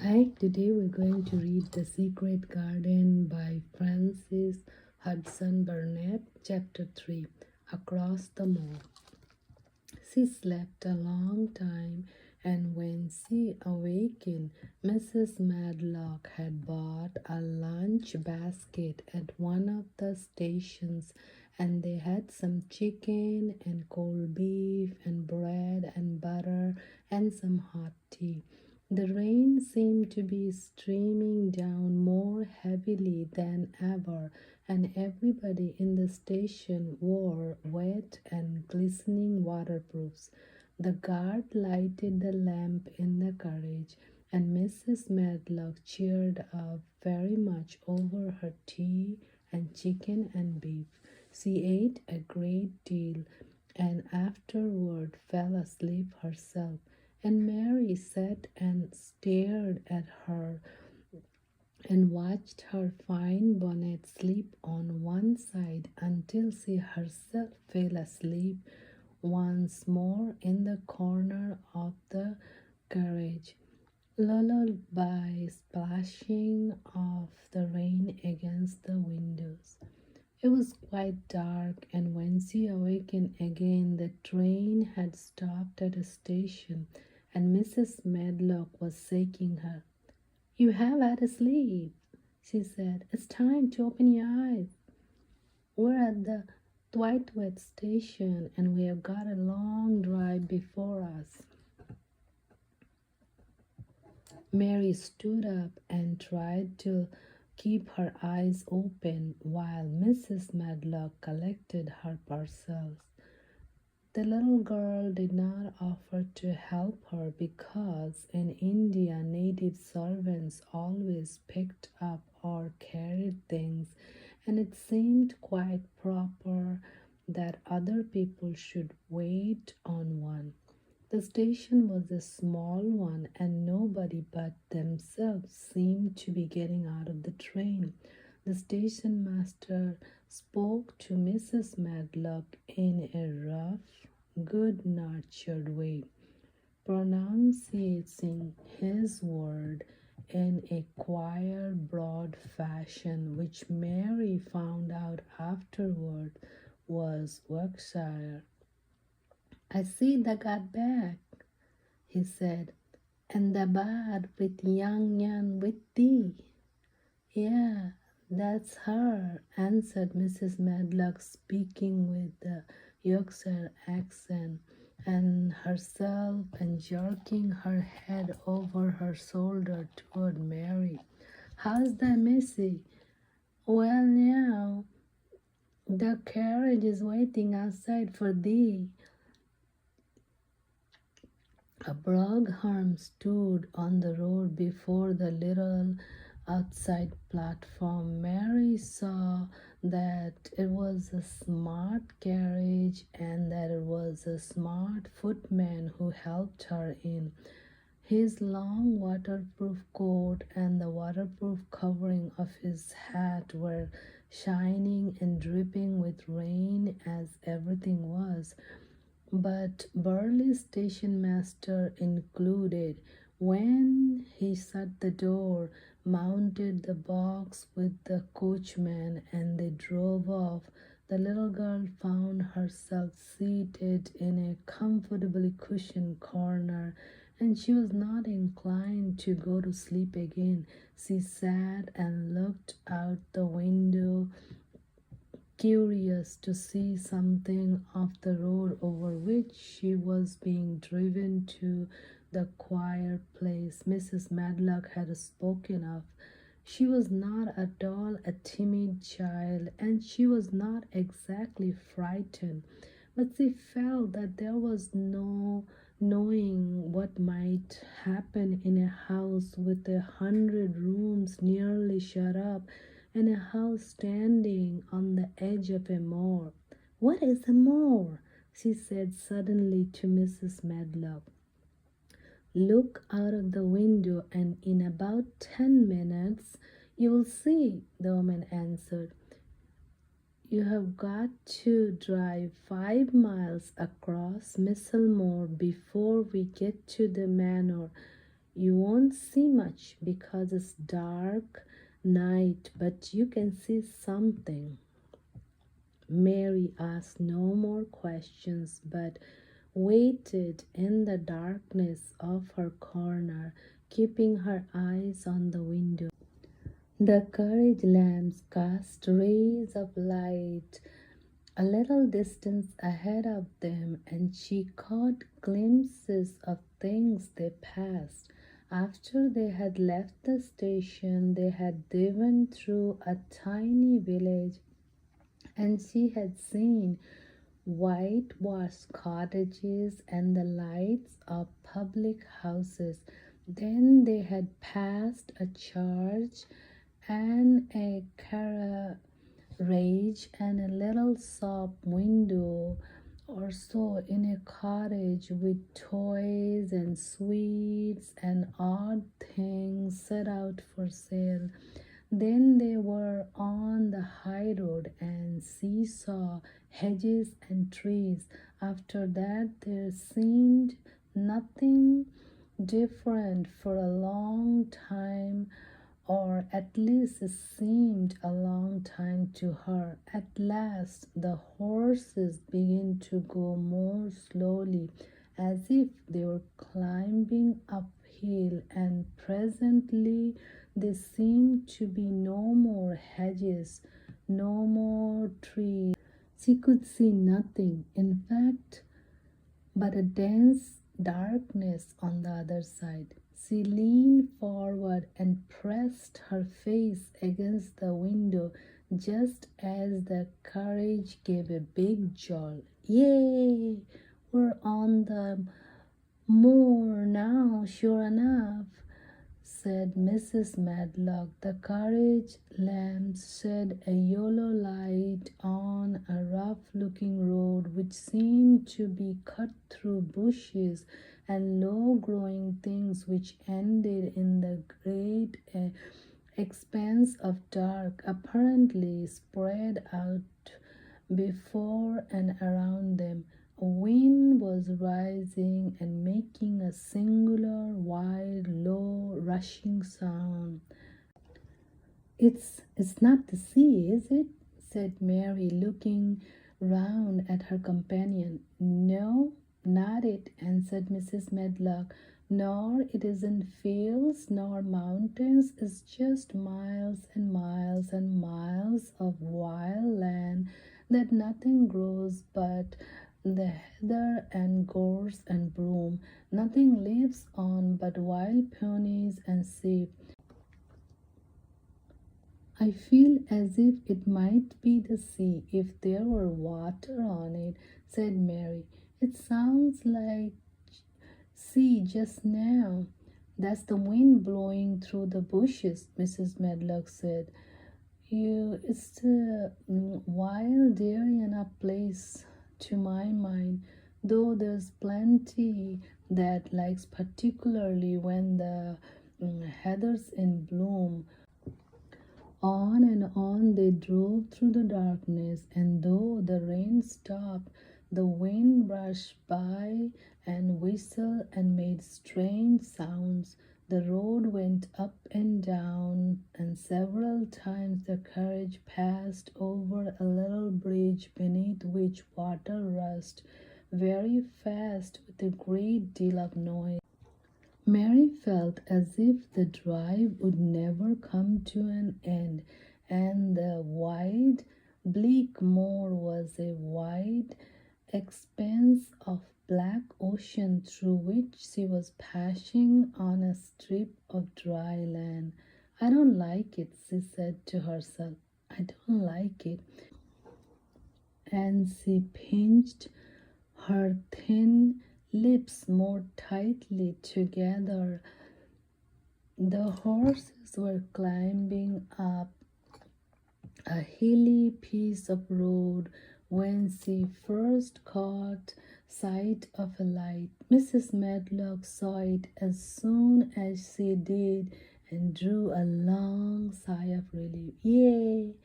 Hi, today we're going to read The Secret Garden by Francis Hodgson Burnett, Chapter 3 Across the Moor. She slept a long time, and when she awakened, Mrs. Medlock had bought a lunch basket at one of the stations, and they had some chicken and cold beef and bread and butter and some hot tea. The rain seemed to be streaming down more heavily than ever, and everybody in the station wore wet and glistening waterproofs. The guard lighted the lamp in the carriage, and Mrs. Medlock cheered up very much over her tea and chicken and beef. She ate a great deal and afterward fell asleep herself, and Mary sat and stared at her and watched her fine bonnet slip on one side until she herself fell asleep once more in the corner of the carriage, lulled by splashing of the rain against the windows. It was quite dark, and when she awakened again, the train had stopped at a station, and Mrs. Medlock was shaking her. "You have had a sleep," she said. "It's time to open your eyes. We're at the Twitewet station, and we have got a long drive before us." Mary stood up and tried to keep her eyes open while Mrs. Medlock collected her parcels. The little girl did not offer to help her because in India native servants always picked up or carried things, and it seemed quite proper that other people should wait on one. The station was a small one, and nobody but themselves seemed to be getting out of the train. The station master spoke to Mrs. Medlock in a rough, good natured way, pronouncing his word in a quiet, broad fashion, which Mary found out afterward was Yorkshire. "I see the got back," he said, "and the bad with young with thee." "Yeah, that's her," answered Mrs. Medlock, speaking with the Yorkshire accent, and herself and jerking her head over her shoulder toward Mary. "How's the missy?" "Well, now, the carriage is waiting outside for thee." A brougham stood on the road before the little outside platform. Mary saw that it was a smart carriage and that it was a smart footman who helped her in. His long waterproof coat and the waterproof covering of his hat were shining and dripping with rain, as everything was, but burly station master included. When he shut the door, mounted the box with the coachman, and they drove off, the little girl found herself seated in a comfortably cushioned corner, and she was not inclined to go to sleep again. She sat and looked out the window, curious to see something of the road over which she was being driven to the quiet place Mrs. Medlock had spoken of. She was not at all a timid child, and she was not exactly frightened, but she felt that there was no knowing what might happen in a house with 100 rooms nearly shut up and a house standing on the edge of a moor. "What is a moor?" she said suddenly to Mrs. Medlock. "Look out of the window, and in about 10 minutes you will see," the woman answered. "You have got to drive 5 miles across Moor before we get to the manor. You won't see much because it's dark night, but you can see something. Mary asked no more questions, but waited in the darkness of her corner, keeping her eyes on the window. The carriage lamps cast rays of light a little distance ahead of them, and she caught glimpses of things they passed. After they had left the station, they had driven through a tiny village, and she had seen whitewashed cottages and the lights of public houses. Then they had passed a church and a carriage and a little shop window or so in a cottage with toys and sweets and odd things set out for sale. Then they were on the high road and she saw hedges and trees. After that, there seemed nothing different for a long time, or at least it seemed a long time to her. At last, the horses began to go more slowly, as if they were climbing uphill, and presently there seemed to be no more hedges, no more trees. She could see nothing, in fact, but a dense darkness on the other side. She leaned forward and pressed her face against the window just as the carriage gave a big jolt. Yay! We're on the moor now, sure enough, said Mrs. Medlock. The carriage lamps shed a yellow light on a rough-looking road which seemed to be cut through bushes and low-growing things which ended in the great expanse of dark, apparently spread out before and around them. A wind was rising and making a singular, wild, low, rushing sound. It's not the sea, is it? Said Mary, looking round at her companion. No, not it, answered Mrs. Medlock. Nor it isn't fields nor mountains. It's just miles and miles and miles of wild land that nothing grows but the heather and gorse and broom. Nothing lives on but wild ponies and sheep. I feel as if it might be the sea if there were water on it, said Mary. It sounds like sea just now. That's the wind blowing through the bushes, Mrs. Medlock said. It's the wild dairy enough place to my mind, though there's plenty that likes, particularly when the heather's in bloom. On and on they drove through the darkness, and though the rain stopped, the wind brushed by and whistled and made strange sounds. The road went up and down, and several times the carriage passed over a little bridge beneath which water rushed very fast with a great deal of noise. Mary felt as if the drive would never come to an end, and the wide, bleak moor was a wide expanse of black ocean through which she was passing on a strip of dry land. I don't like it, she said to herself. I don't like it. And she pinched her thin lips more tightly together. The horses were climbing up a hilly piece of road when she first caught sight of a light. Mrs. Medlock saw it as soon as she did and drew a long sigh of relief. Yay!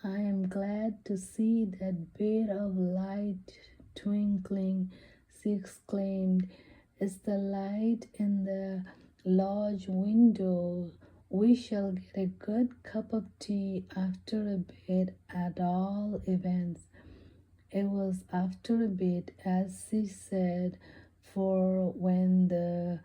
I am glad to see that bit of light twinkling, she exclaimed. It's the light in the lodge window. We shall get a good cup of tea after a bit, at all events. It was after a bit, as she said, for when the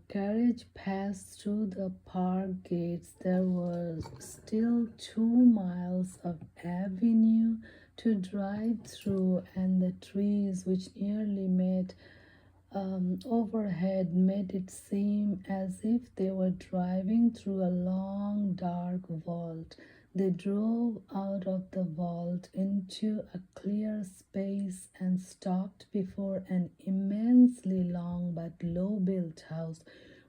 carriage passed through the park gates, there was still 2 miles of avenue to drive through, and the trees which nearly met overhead made it seem as if they were driving through a long dark vault. They drove out of the vault into a clear space and stopped before an immensely long but low-built house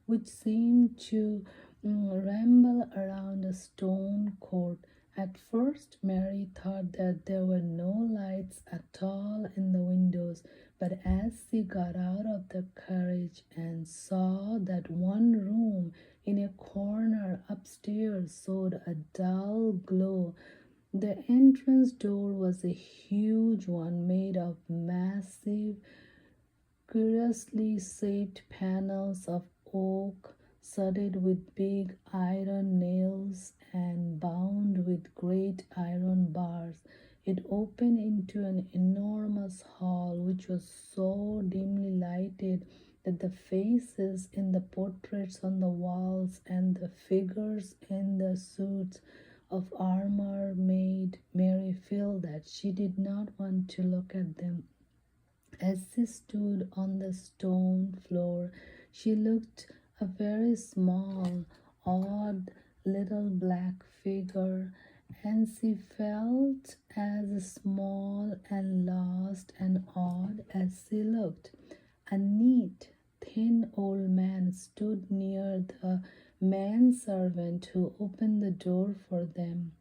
which seemed to ramble around a stone court. At first, Mary thought that there were no lights at all in the windows, but as she got out of the carriage and saw that one room in a corner upstairs showed a dull glow, the entrance door was a huge one made of massive, curiously shaped panels of oak, studded with big iron nails and bound with great iron bars. It opened into an enormous hall which was so dimly lighted that the faces in the portraits on the walls and the figures in the suits of armor made Mary feel that she did not want to look at them. As she stood on the stone floor, she looked a very small, odd little black figure, and she felt as small and lost and odd as she looked. A neat, thin old man stood near the manservant who opened the door for them.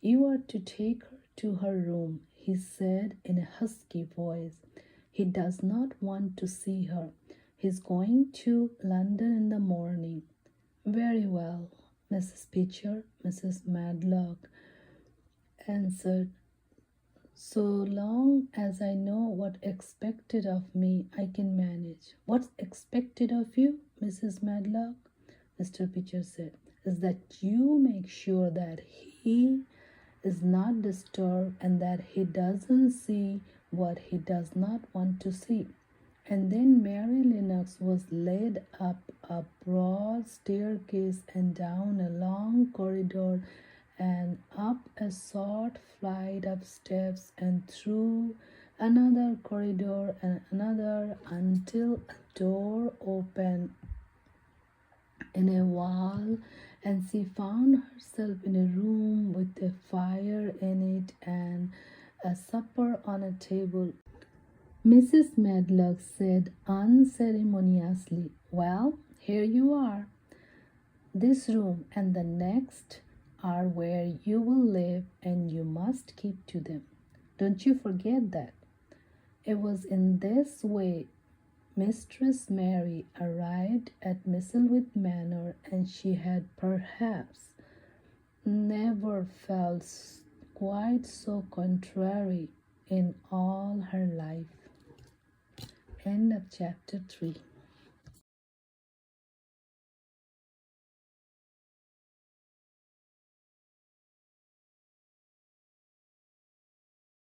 "You are to take her to her room," he said in a husky voice. "He does not want to see her. He's going to London in the morning." "Very well, Mrs. Pitcher," Mrs. Medlock answered. "So long as I know what's expected of me, I can manage." "What's expected of you, Mrs. Medlock?" Mr. Pitcher said, "is that you make sure that he is not disturbed and that he doesn't see what he does not want to see." And then Mary Lennox was led up a broad staircase and down a long corridor and up a short flight of steps and through another corridor and another until a door opened in a wall, and she found herself in a room with a fire in it and a supper on a table. Mrs. Medlock said unceremoniously, "Well, here you are. This room and the next are where you will live, and you must keep to them. Don't you forget that." It was in this way Mistress Mary arrived at Misselthwaite Manor, and she had perhaps never felt quite so contrary in all her life. End of chapter 3.